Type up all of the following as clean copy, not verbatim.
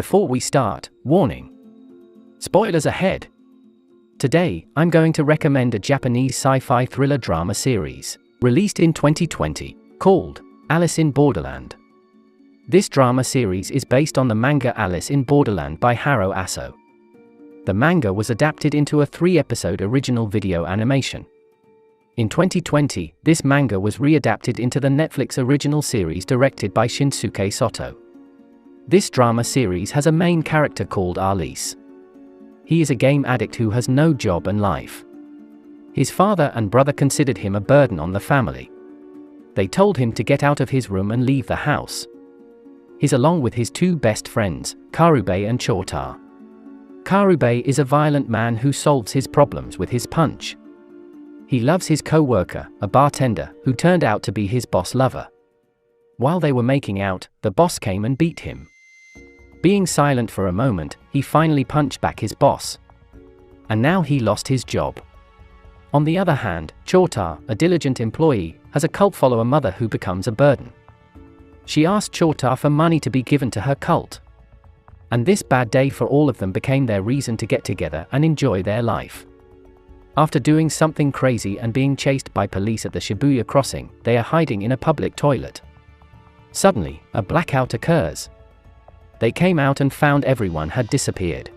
Before we start, warning. Spoilers ahead. Today, I'm going to recommend a Japanese sci-fi thriller drama series, released in 2020, called Alice in Borderland. This drama series is based on the manga Alice in Borderland by Haro Aso. The manga was adapted into a 3-episode original video animation. In 2020, this manga was readapted into the Netflix original series directed by Shinsuke Soto. This drama series has a main character called Alice. He is a game addict who has no job and life. His father and brother considered him a burden on the family. They told him to get out of his room and leave the house. He's along with his 2 best friends, Karube and Chota. Karube is a violent man who solves his problems with his punch. He loves his co-worker, a bartender, who turned out to be his boss lover. While they were making out, the boss came and beat him. Being silent for a moment, he finally punched back his boss. And now he lost his job. On the other hand, Chota, a diligent employee, has a cult follower mother who becomes a burden. She asked Chota for money to be given to her cult. And this bad day for all of them became their reason to get together and enjoy their life. After doing something crazy and being chased by police at the Shibuya crossing, they are hiding in a public toilet. Suddenly, a blackout occurs. They came out and found everyone had disappeared.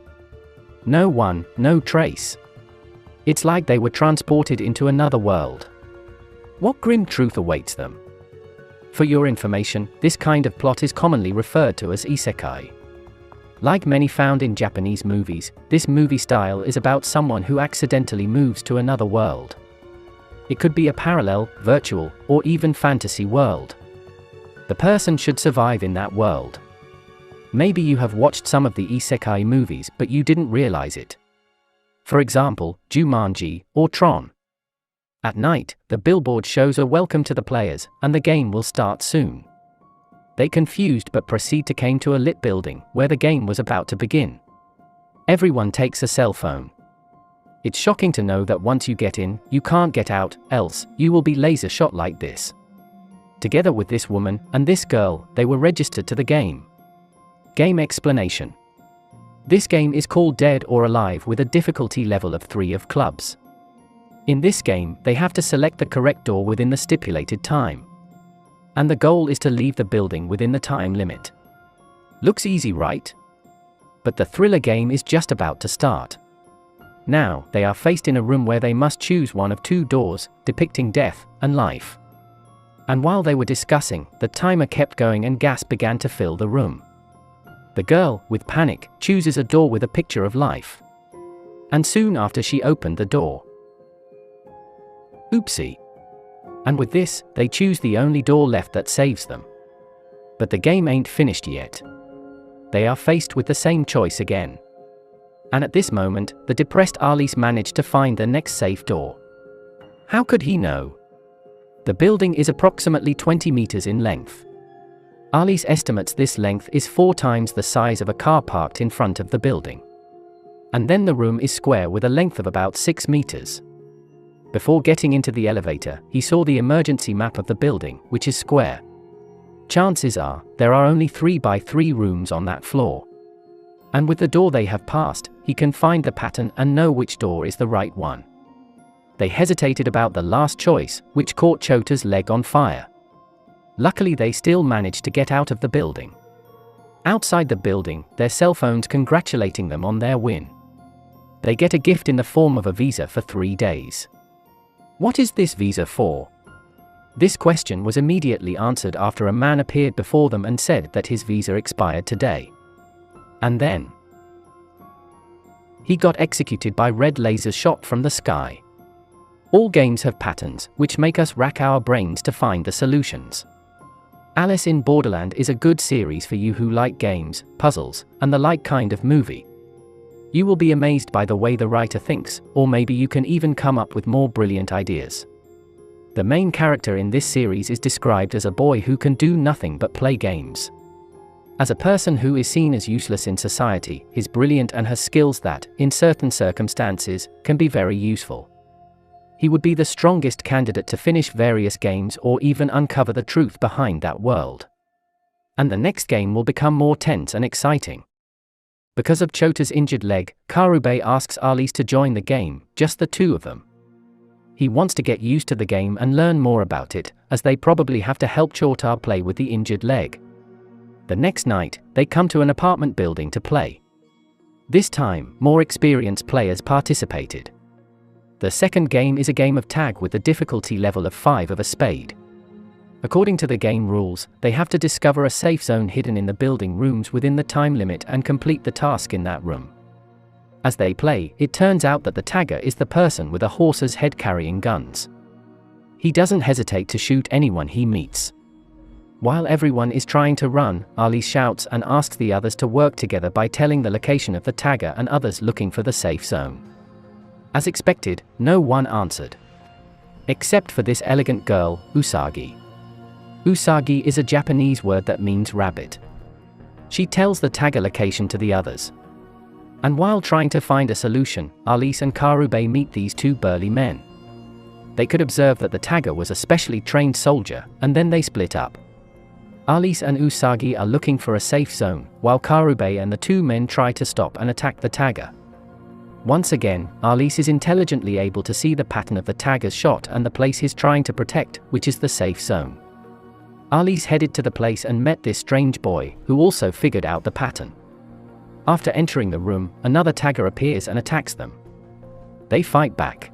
No trace. It's like they were transported into another world. What grim truth awaits them? For your information, this kind of plot is commonly referred to as isekai. Like many found in Japanese movies, this movie style is about someone who accidentally moves to another world. It could be a parallel, virtual, or even fantasy world. The person should survive in that world. Maybe you have watched some of the isekai movies but you didn't realize it. For example, Jumanji or Tron. At night, the billboard shows a welcome to the players, and the game will start soon. They confused but proceed to came to a lit building where the game was about to begin. Everyone takes a cell phone. It's shocking to know that once you get in, you can't get out, else you will be laser shot like this. Together with this woman and this girl, they were registered to the game. Game explanation. This game is called Dead or Alive with a difficulty level of 3 of clubs. In this game, they have to select the correct door within the stipulated time. And the goal is to leave the building within the time limit. Looks easy, right? But the thriller game is just about to start. Now, they are faced in a room where they must choose one of 2 doors, depicting death and life. And while they were discussing, the timer kept going and gas began to fill the room. The girl, with panic, chooses a door with a picture of life. And soon after she opened the door. Oopsie. And with this, they choose the only door left that saves them. But the game ain't finished yet. They are faced with the same choice again. And at this moment, the depressed Alice managed to find the next safe door. How could he know? The building is approximately 20 meters in length. Alice estimates this length is 4 times the size of a car parked in front of the building. And then the room is square with a length of about 6 meters. Before getting into the elevator, he saw the emergency map of the building, which is square. Chances are, there are only 3 by 3 rooms on that floor. And with the door they have passed, he can find the pattern and know which door is the right one. They hesitated about the last choice, which caught Chota's leg on fire. Luckily they still managed to get out of the building. Outside the building, their cell phones congratulating them on their win. They get a gift in the form of a visa for 3 days. What is this visa for? This question was immediately answered after a man appeared before them and said that his visa expired today. And then he got executed by red lasers shot from the sky. All games have patterns, which make us rack our brains to find the solutions. Alice in Borderland is a good series for you who like games, puzzles, and the like kind of movie. You will be amazed by the way the writer thinks, or maybe you can even come up with more brilliant ideas. The main character in this series is described as a boy who can do nothing but play games. As a person who is seen as useless in society, he's brilliant and has skills that, in certain circumstances, can be very useful. He would be the strongest candidate to finish various games or even uncover the truth behind that world. And the next game will become more tense and exciting. Because of Chota's injured leg, Karube asks Alice to join the game, just the two of them. He wants to get used to the game and learn more about it, as they probably have to help Chota play with the injured leg. The next night, they come to an apartment building to play. This time, more experienced players participated. The second game is a game of tag with the difficulty level of 5 of a spade. According to the game rules, they have to discover a safe zone hidden in the building rooms within the time limit and complete the task in that room. As they play, it turns out that the tagger is the person with a horse's head carrying guns. He doesn't hesitate to shoot anyone he meets. While everyone is trying to run, Alice shouts and asks the others to work together by telling the location of the tagger and others looking for the safe zone. As expected, no one answered. Except for this elegant girl, Usagi. Usagi is a Japanese word that means rabbit. She tells the tagger location to the others. And while trying to find a solution, Alice and Karube meet these two burly men. They could observe that the tagger was a specially trained soldier, and then they split up. Alice and Usagi are looking for a safe zone, while Karube and the two men try to stop and attack the tagger. Once again, Alice is intelligently able to see the pattern of the tagger's shot and the place he's trying to protect, which is the safe zone. Alice headed to the place and met this strange boy, who also figured out the pattern. After entering the room, another tagger appears and attacks them. They fight back.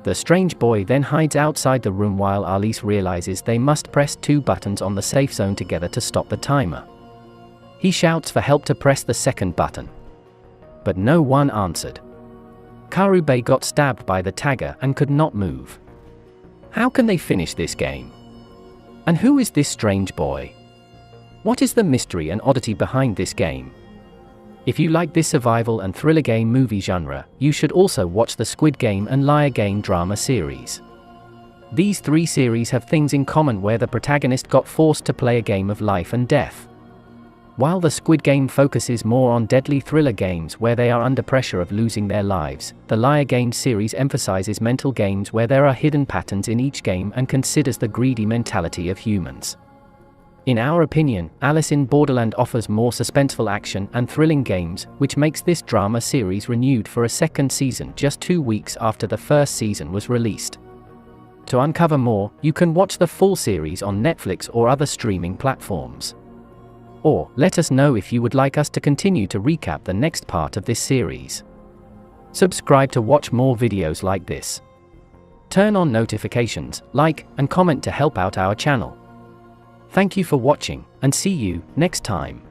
The strange boy then hides outside the room while Alice realizes they must press 2 buttons on the safe zone together to stop the timer. He shouts for help to press the second button. But no one answered. Karube got stabbed by the tagger and could not move. How can they finish this game? And who is this strange boy? What is the mystery and oddity behind this game? If you like this survival and thriller game movie genre, you should also watch the Squid Game and Liar Game drama series. These 3 series have things in common where the protagonist got forced to play a game of life and death. While the Squid Game focuses more on deadly thriller games where they are under pressure of losing their lives, the Liar Game series emphasizes mental games where there are hidden patterns in each game and considers the greedy mentality of humans. In our opinion, Alice in Borderland offers more suspenseful action and thrilling games, which makes this drama series renewed for a second season just 2 weeks after the first season was released. To uncover more, you can watch the full series on Netflix or other streaming platforms. Or, let us know if you would like us to continue to recap the next part of this series. Subscribe to watch more videos like this. Turn on notifications, like, and comment to help out our channel. Thank you for watching, and see you next time.